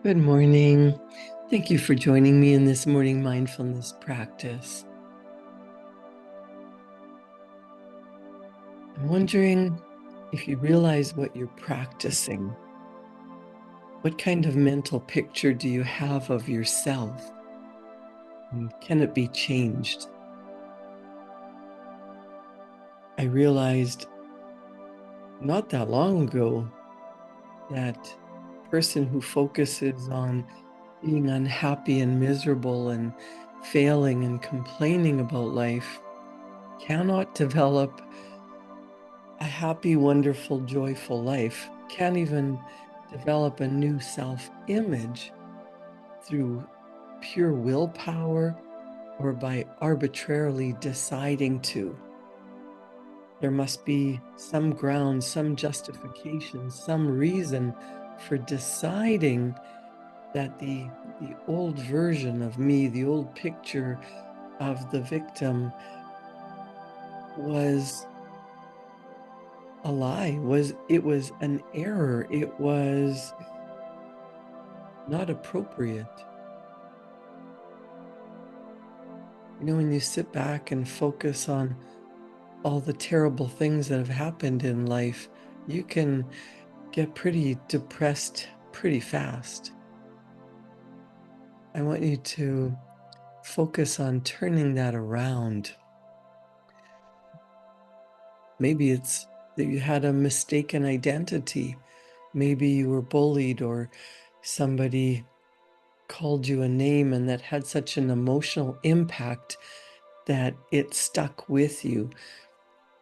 Good morning. Thank you for joining me in this morning mindfulness practice. I'm wondering if you realize what you're practicing. What kind of mental picture do you have of yourself? And can it be changed? I realized not that long ago that person who focuses on being unhappy and miserable and failing and complaining about life cannot develop a happy, wonderful, joyful life, can't even develop a new self image through pure willpower or by arbitrarily deciding to. There must be some ground, some justification, some reason for deciding that the old version of me, the old picture of the victim was a lie, was an error, it was not appropriate. When you sit back and focus on all the terrible things that have happened in life, you can get pretty depressed pretty fast. I want you to focus on turning that around. Maybe it's that you had a mistaken identity. Maybe you were bullied or somebody called you a name and that had such an emotional impact that it stuck with you.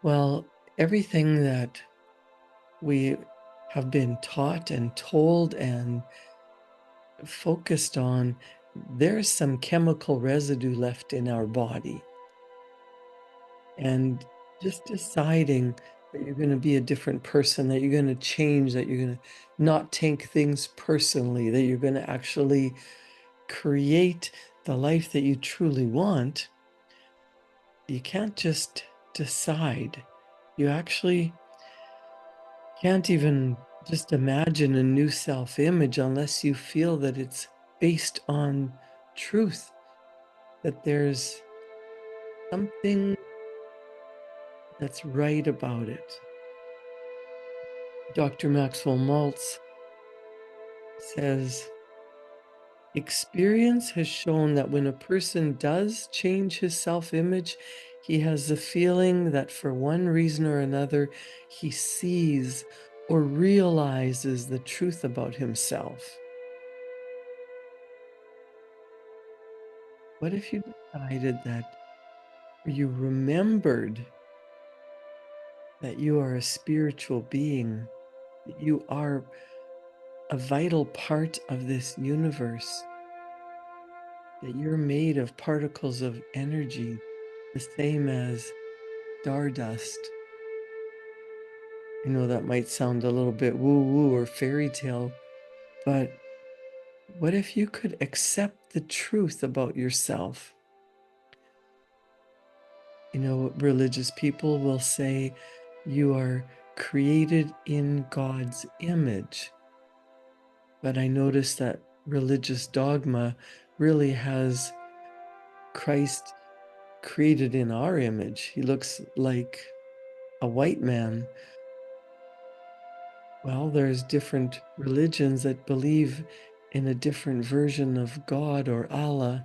Well, everything that we have been taught and told and focused on, there's some chemical residue left in our body. And just deciding that you're going to be a different person, that you're going to change, that you're going to not take things personally, that you're going to actually create the life that you truly want, you can't just decide. You actually can't even just imagine a new self-image unless you feel that it's based on truth, that there's something that's right about it. Dr. Maxwell Maltz says, experience has shown that when a person does change his self-image, he has the feeling that for one reason or another, he sees or realizes the truth about himself. What if you decided that you remembered that you are a spiritual being, that you are a vital part of this universe, that you're made of particles of energy, the same as stardust? I know that might sound a little bit woo-woo or fairy tale, but what if you could accept the truth about yourself? Religious people will say you are created in God's image. But I notice that religious dogma really has Christ created in our image. He looks like a white man. Well, there's different religions that believe in a different version of God or Allah.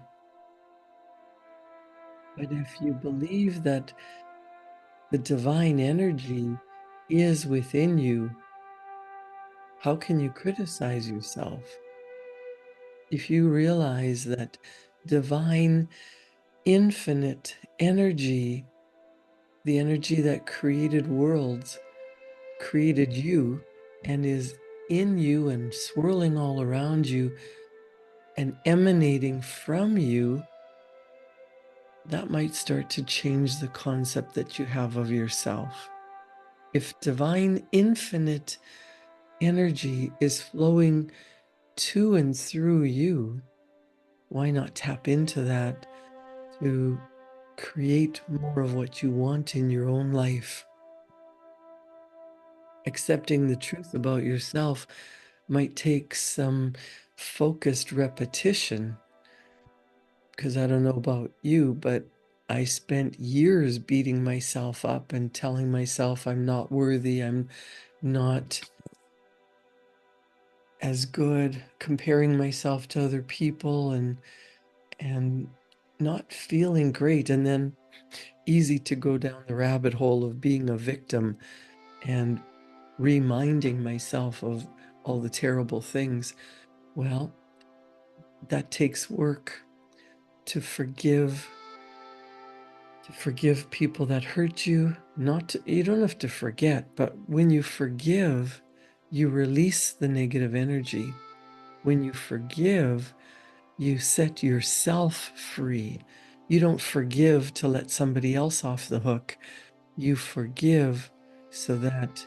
But if you believe that the divine energy is within you, how can you criticize yourself? If you realize that divine, infinite energy, the energy that created worlds, created you and is in you and swirling all around you and emanating from you, that might start to change the concept that you have of yourself. If divine, infinite energy is flowing to and through you, why not tap into that to create more of what you want in your own life? Accepting the truth about yourself might take some focused repetition, because I don't know about you, but I spent years beating myself up and telling myself I'm not worthy, I'm not as good, comparing myself to other people and not feeling great, and then easy to go down the rabbit hole of being a victim and reminding myself of all the terrible things. Well, that takes work to forgive people that hurt you. You don't have to forget, but when you forgive, you release the negative energy. When you forgive, you set yourself free. You don't forgive to let somebody else off the hook. You forgive so that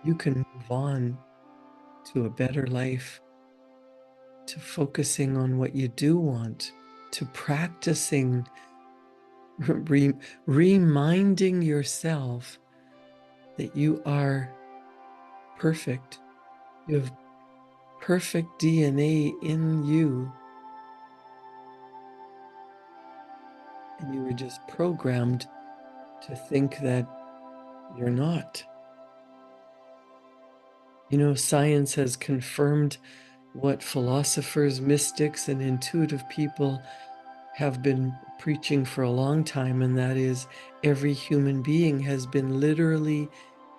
you can move on to a better life, to focusing on what you do want, to practicing, reminding yourself that you are perfect. You have perfect DNA in you, and you were just programmed to think that you're not. You know, science has confirmed what philosophers, mystics, and intuitive people have been preaching for a long time, and that is every human being has been literally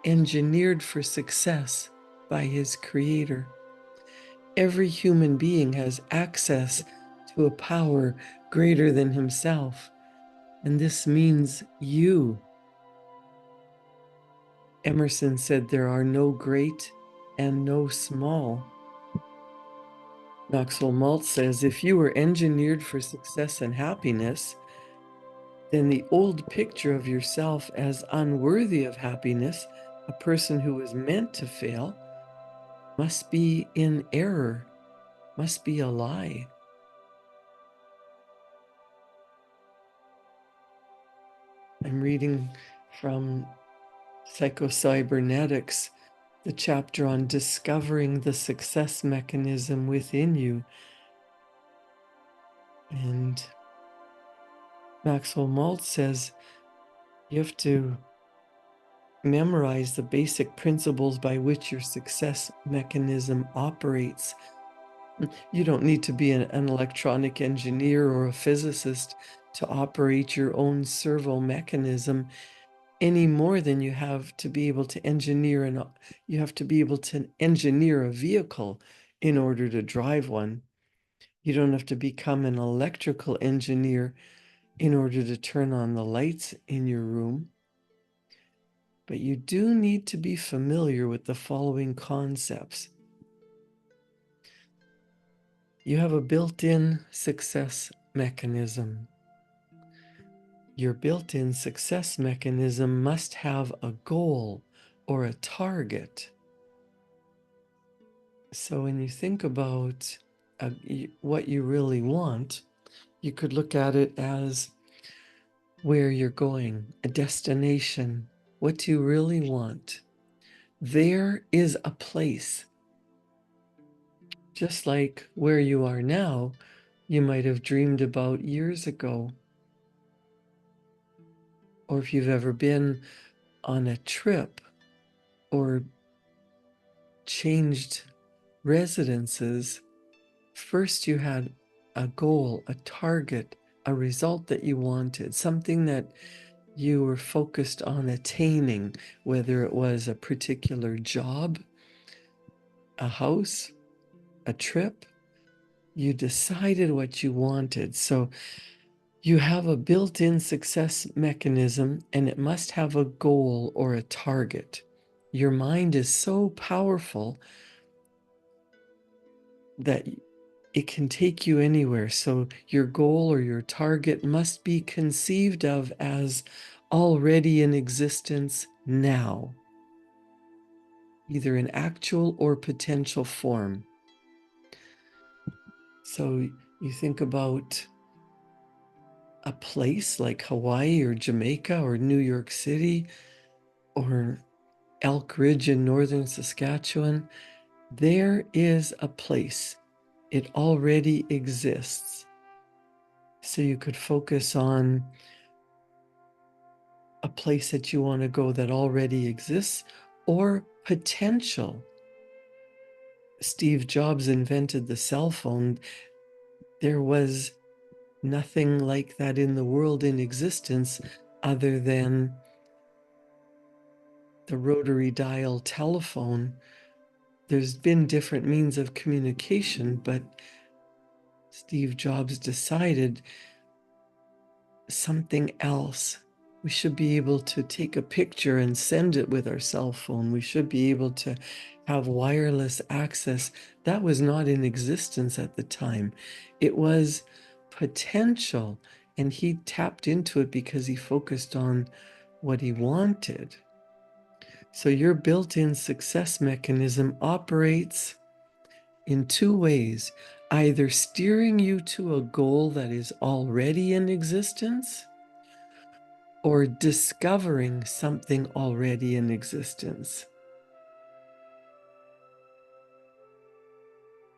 engineered for success by his creator. Every human being has access to a power greater than himself, and this means you. Emerson said there are no great and no small. Maxwell Maltz says if you were engineered for success and happiness, then the old picture of yourself as unworthy of happiness, a person who was meant to fail, must be in error, must be a lie. I'm reading from Psycho-Cybernetics, the chapter on discovering the success mechanism within you. And Maxwell Maltz says you have to memorize the basic principles by which your success mechanism operates. You don't need to be an electronic engineer or a physicist to operate your own servo mechanism any more than you have to be able to engineer a vehicle in order to drive one. You don't have to become an electrical engineer in order to turn on the lights in your room. But you do need to be familiar with the following concepts. You have a built-in success mechanism. Your built-in success mechanism must have a goal or a target. So when you think about what you really want, you could look at it as where you're going, a destination, what you really want. There is a place. Just like where you are now, you might have dreamed about years ago. Or if you've ever been on a trip or changed residences, first you had a goal, a target, a result that you wanted, something that you were focused on attaining, whether it was a particular job, a house, a trip. You decided what you wanted. So you have a built-in success mechanism, and it must have a goal or a target. Your mind is so powerful that it can take you anywhere. So your goal or your target must be conceived of as already in existence now, either in actual or potential form. So you think about a place like Hawaii or Jamaica or New York City or Elk Ridge in northern Saskatchewan. There is a place. It already exists. So you could focus on a place that you want to go that already exists, or potential. Steve Jobs invented the cell phone. There was nothing like that in the world in existence other than the rotary dial telephone. There's been different means of communication, but Steve Jobs decided something else. We should be able to take a picture and send it with our cell phone. We should be able to have wireless access. That was not in existence at the time. It was potential, and he tapped into it because he focused on what he wanted. So your built-in success mechanism operates in two ways, either steering you to a goal that is already in existence or discovering something already in existence.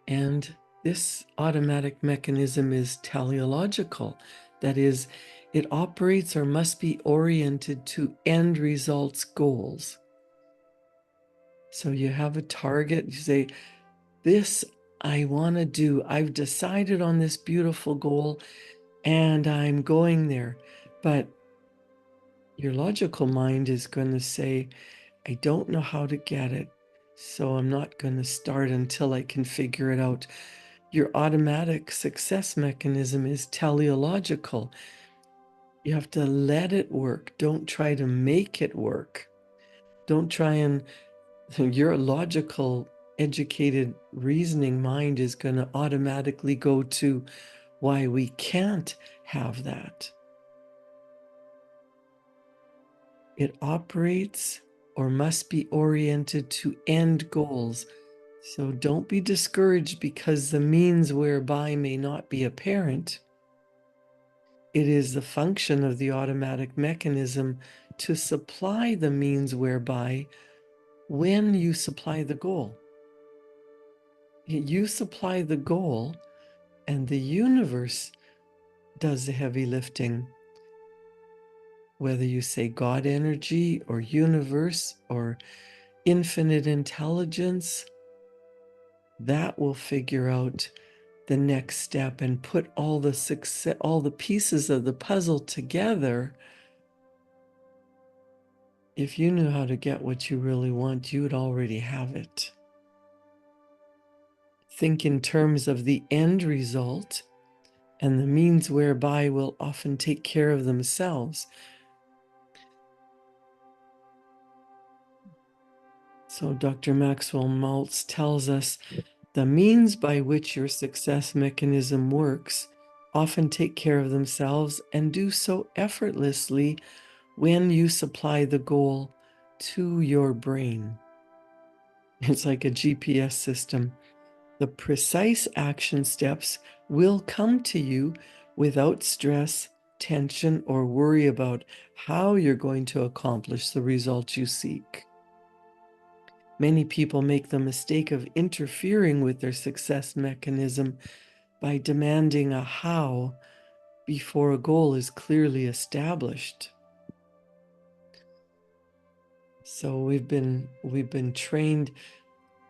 And this automatic mechanism is teleological. That is, it operates or must be oriented to end results goals. So you have a target, you say, this I want to do. I've decided on this beautiful goal and I'm going there. But your logical mind is going to say, I don't know how to get it, so I'm not going to start until I can figure it out. Your automatic success mechanism is teleological. You have to let it work. Don't try to make it work. Don't try and, your logical, educated, reasoning mind is going to automatically go to why we can't have that. It operates or must be oriented to end goals. So don't be discouraged because the means whereby may not be apparent. It is the function of the automatic mechanism to supply the means whereby when you supply the goal. You supply the goal and the universe does the heavy lifting. Whether you say God energy or universe or infinite intelligence, that will figure out the next step and put all the pieces of the puzzle together. If you knew how to get what you really want, you would already have it. Think in terms of the end result, and the means whereby will often take care of themselves. So Dr. Maxwell Maltz tells us the means by which your success mechanism works often take care of themselves and do so effortlessly when you supply the goal to your brain. It's like a GPS system. The precise action steps will come to you without stress, tension, or worry about how you're going to accomplish the results you seek. Many people make the mistake of interfering with their success mechanism by demanding a how before a goal is clearly established. So we've been trained,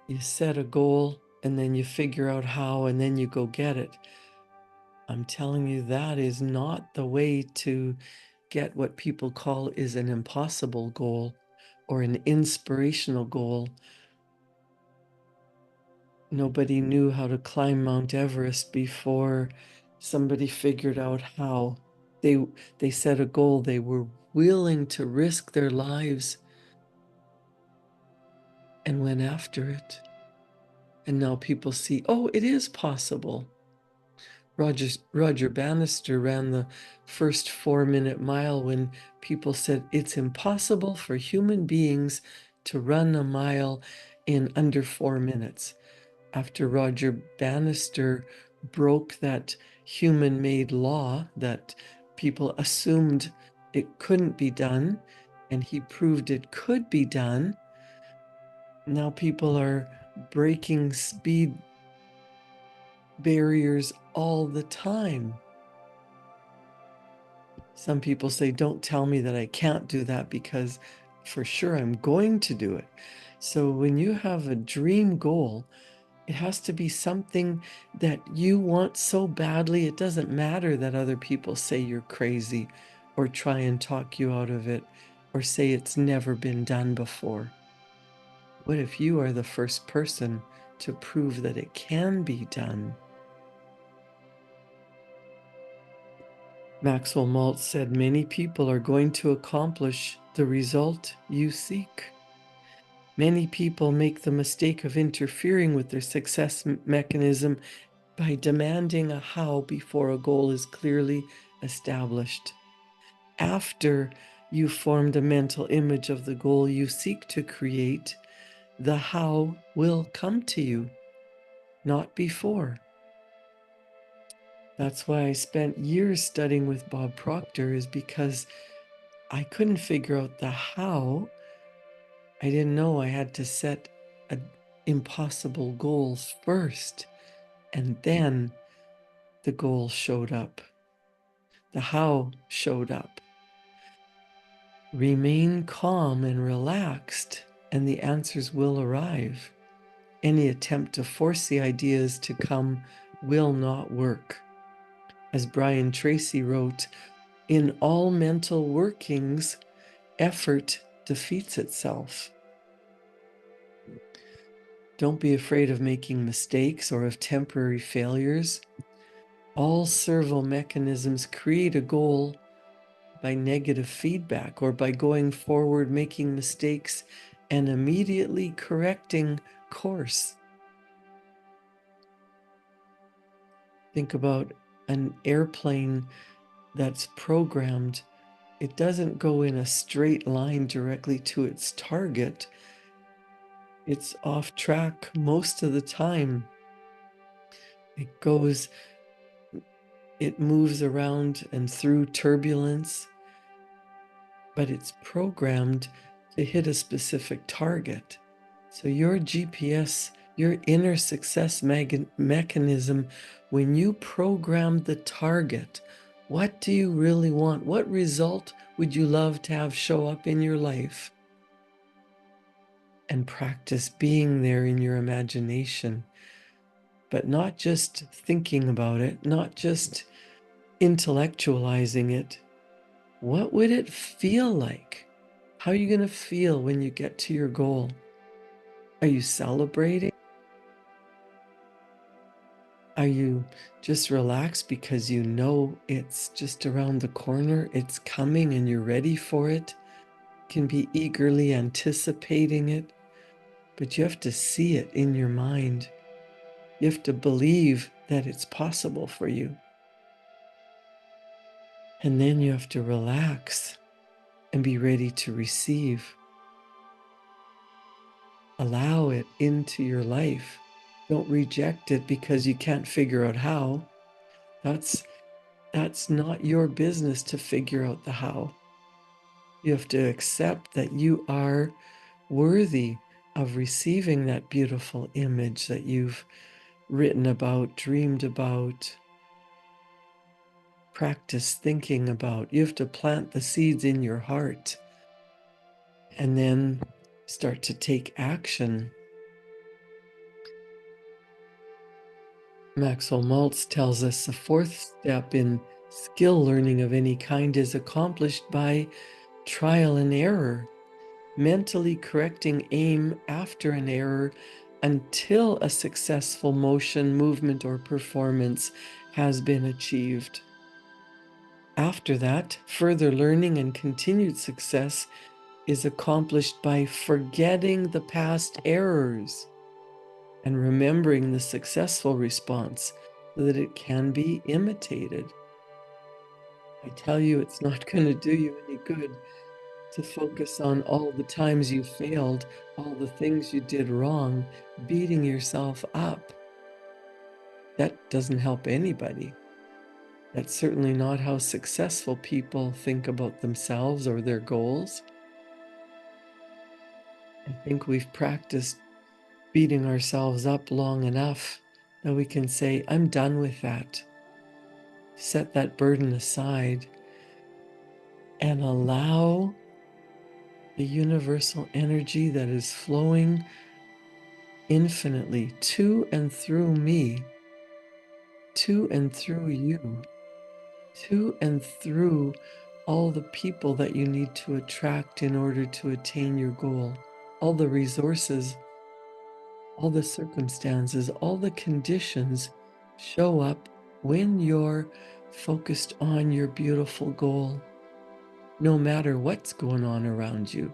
you set a goal and then you figure out how and then you go get it. I'm telling you, that is not the way to get what people call is an impossible goal or an inspirational goal. Nobody knew how to climb Mount Everest before somebody figured out how. They set a goal. They were willing to risk their lives and went after it. And now people see, oh, it is possible. Roger Bannister ran the first 4-minute mile when people said it's impossible for human beings to run a mile in under 4 minutes. After Roger Bannister broke that human-made law that people assumed it couldn't be done, and he proved it could be done, now people are breaking speed barriers all the time. Some people say, don't tell me that I can't do that because for sure I'm going to do it. So when you have a dream goal, it has to be something that you want so badly. It doesn't matter that other people say you're crazy or try and talk you out of it or say it's never been done before. What if you are the first person to prove that it can be done? Maxwell Maltz said, many people are going to accomplish the result you seek. Many people make the mistake of interfering with their success mechanism by demanding a how before a goal is clearly established. After you've formed a mental image of the goal you seek to create, the how will come to you, not before. That's why I spent years studying with Bob Proctor, is because I couldn't figure out the how. I didn't know I had to set impossible goals first, and then the goal showed up. The how showed up. Remain calm and relaxed, and the answers will arrive. Any attempt to force the ideas to come will not work. As Brian Tracy wrote, in all mental workings, effort defeats itself. Don't be afraid of making mistakes or of temporary failures. All servo mechanisms create a goal by negative feedback or by going forward, making mistakes, and immediately correcting course. Think about an airplane that's programmed. It doesn't go in a straight line directly to its target. It's off track most of the time. It moves around and through turbulence, but it's programmed to hit a specific target. So your GPS, your inner success mechanism, when you program the target, what do you really want? What result would you love to have show up in your life? And practice being there in your imagination, but not just thinking about it, not just intellectualizing it. What would it feel like? How are you going to feel when you get to your goal? Are you celebrating? Are you just relaxed because you know it's just around the corner, it's coming and you're ready for it? You can be eagerly anticipating it, but you have to see it in your mind. You have to believe that it's possible for you. And then you have to relax and be ready to receive. Allow it into your life. Don't reject it because you can't figure out how. That's not your business to figure out the how. You have to accept that you are worthy of receiving that beautiful image that you've written about, dreamed about, practiced thinking about. You have to plant the seeds in your heart and then start to take action. Maxwell Maltz tells us the fourth step in skill learning of any kind is accomplished by trial and error, mentally correcting aim after an error until a successful motion, movement, or performance has been achieved. After that, further learning and continued success is accomplished by forgetting the past errors and remembering the successful response so that it can be imitated. I tell you, it's not going to do you any good to focus on all the times you failed, all the things you did wrong, beating yourself up. That doesn't help anybody. That's certainly not how successful people think about themselves or their goals. I think we've practiced beating ourselves up long enough Now we can say, I'm done with that. Set that burden aside and allow the universal energy that is flowing infinitely to and through me, to and through you, to and through all the people that you need to attract in order to attain your goal, all the resources, all the circumstances, all the conditions show up when you're focused on your beautiful goal, no matter what's going on around you,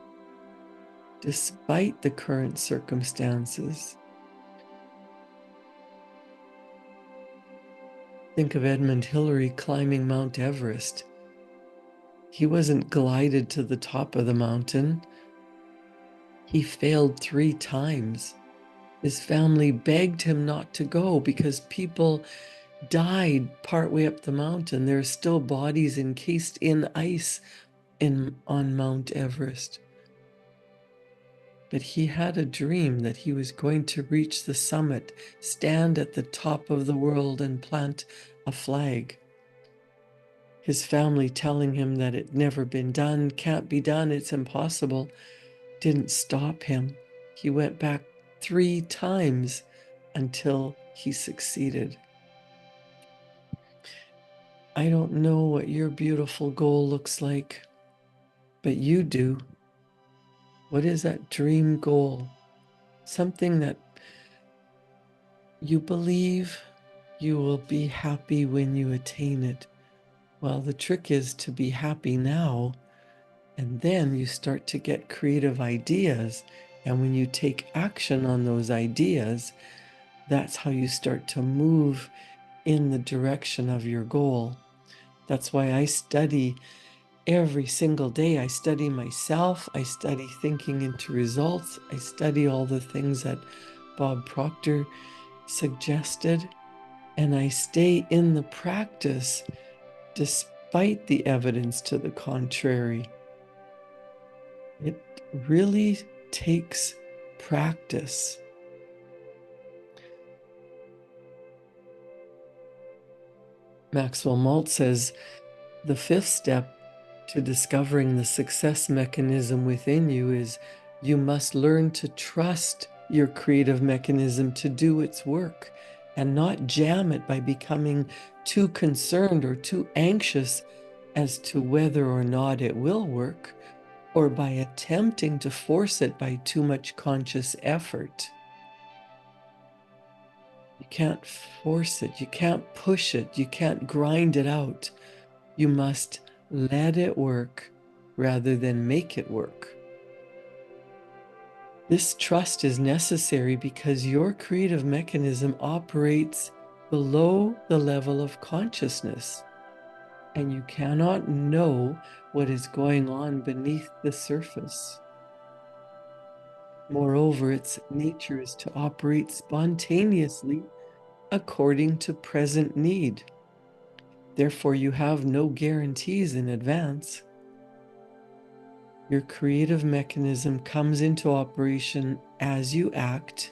despite the current circumstances. Think of Edmund Hillary climbing Mount Everest. He wasn't glided to the top of the mountain. He failed 3 times. His family begged him not to go because people died partway up the mountain. There are still bodies encased in ice on Mount Everest. But he had a dream that he was going to reach the summit, stand at the top of the world and plant a flag. His family telling him that it never been done, can't be done, it's impossible, didn't stop him. He went back 3 times until he succeeded. I don't know what your beautiful goal looks like, but you do. What is that dream goal? Something that you believe you will be happy when you attain it. Well, the trick is to be happy now, and then you start to get creative ideas. And when you take action on those ideas, that's how you start to move in the direction of your goal. That's why I study every single day. I study myself. I study thinking into results. I study all the things that Bob Proctor suggested. And I stay in the practice despite the evidence to the contrary. It really takes practice. Maxwell Maltz says, the 5th step to discovering the success mechanism within you is you must learn to trust your creative mechanism to do its work and not jam it by becoming too concerned or too anxious as to whether or not it will work, or by attempting to force it by too much conscious effort. You can't force it, you can't push it, you can't grind it out. You must let it work rather than make it work. This trust is necessary because your creative mechanism operates below the level of consciousness, and you cannot know what is going on beneath the surface. Moreover, its nature is to operate spontaneously according to present need. Therefore, you have no guarantees in advance. Your creative mechanism comes into operation as you act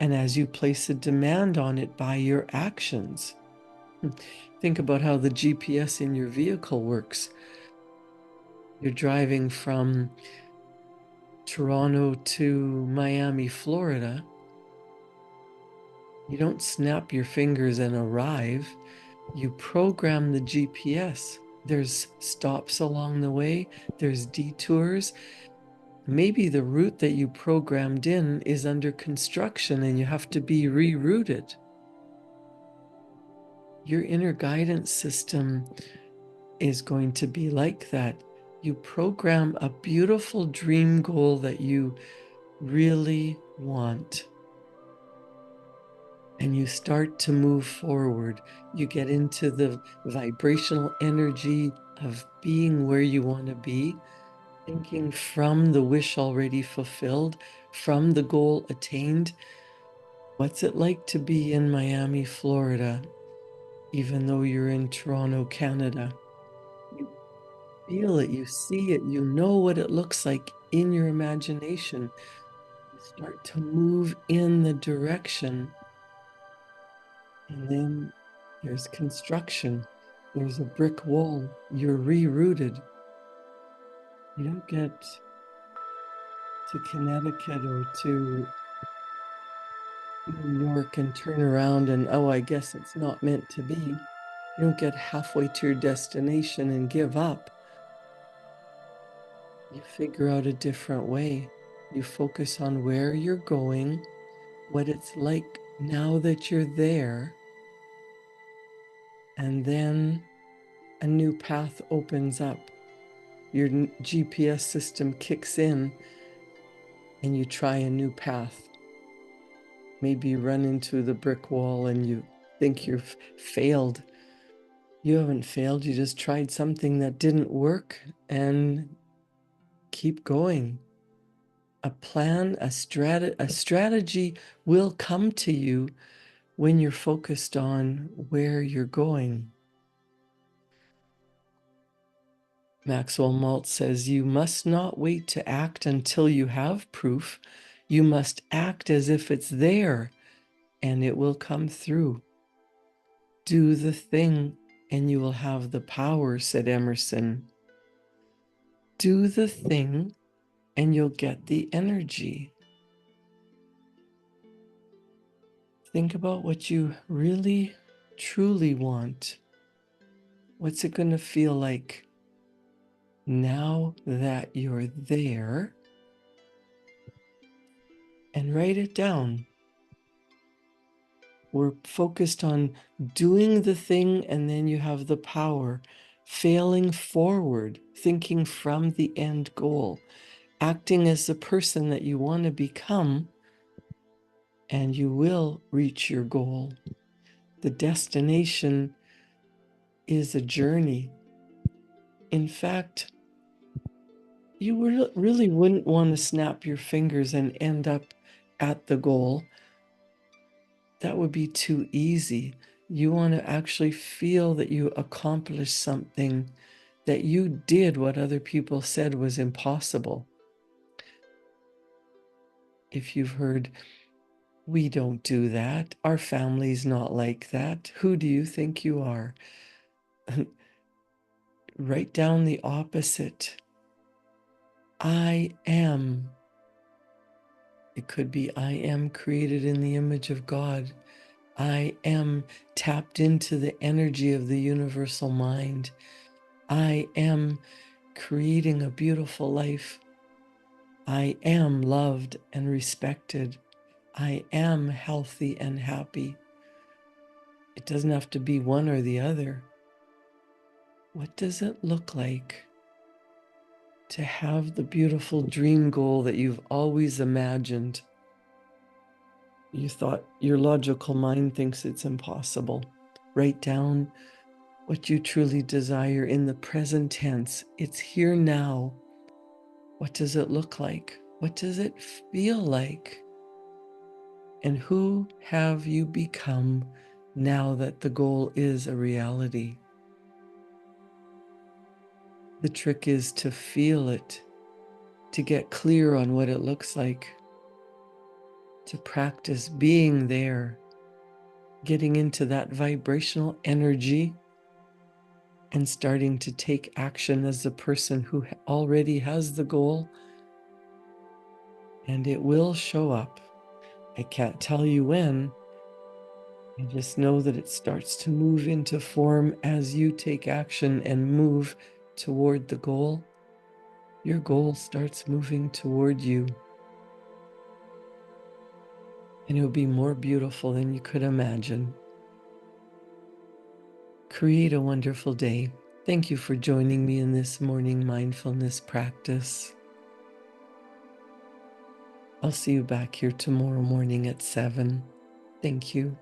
and as you place a demand on it by your actions. Think about how the GPS in your vehicle works. You're driving from Toronto to Miami, Florida. You don't snap your fingers and arrive. You program the GPS. There's stops along the way, there's detours. Maybe the route that you programmed in is under construction and you have to be rerouted. Your inner guidance system is going to be like that. You program a beautiful dream goal that you really want, and you start to move forward. You get into the vibrational energy of being where you want to be, thinking from the wish already fulfilled, from the goal attained. What's it like to be in Miami, Florida, even though you're in Toronto, Canada? You feel it, you see it, you know what it looks like in your imagination. You start to move in the direction And then there's construction. There's a brick wall. You're rerouted. You don't get to Connecticut or to New York and turn around and, oh, I guess it's not meant to be. You don't get halfway to your destination and give up. You figure out a different way. You focus on where you're going, what it's like now that you're there, and then a new path opens up. Your GPS system kicks in and you try a new path. Maybe you run into the brick wall and you think you've failed. You haven't failed, you just tried something that didn't work and keep going. A plan, a strategy will come to you when you're focused on where you're going. Maxwell Maltz says, you must not wait to act until you have proof. You must act as if it's there and it will come through. Do the thing and you will have the power, said Emerson. Do the thing and you'll get the energy. Think about what you really, truly want. What's it going to feel like now that you're there? And write it down. We're focused on doing the thing, and then you have the power. Failing forward, thinking from the end goal, acting as the person that you want to become, and you will reach your goal. The destination is a journey. In fact, you really wouldn't want to snap your fingers and end up at the goal. That would be too easy. You want to actually feel that you accomplished something, that you did what other people said was impossible. If you've heard, we don't do that, our family's not like that, who do you think you are? Write down the opposite. I am. It could be, I am created in the image of God. I am tapped into the energy of the universal mind. I am creating a beautiful life. I am loved and respected. I am healthy and happy. It doesn't have to be one or the other. What does it look like to have the beautiful dream goal that you've always imagined? You thought your logical mind thinks it's impossible. Write down what you truly desire in the present tense. It's here now. What does it look like? What does it feel like? And who have you become now that the goal is a reality? The trick is to feel it, to get clear on what it looks like, to practice being there, getting into that vibrational energy and starting to take action as the person who already has the goal, and it will show up. I can't tell you when. I just know that it starts to move into form as you take action and move toward the goal. Your goal starts moving toward you. And it'll be more beautiful than you could imagine. Create a wonderful day. Thank you for joining me in this morning mindfulness practice. I'll see you back here tomorrow morning at 7. Thank you.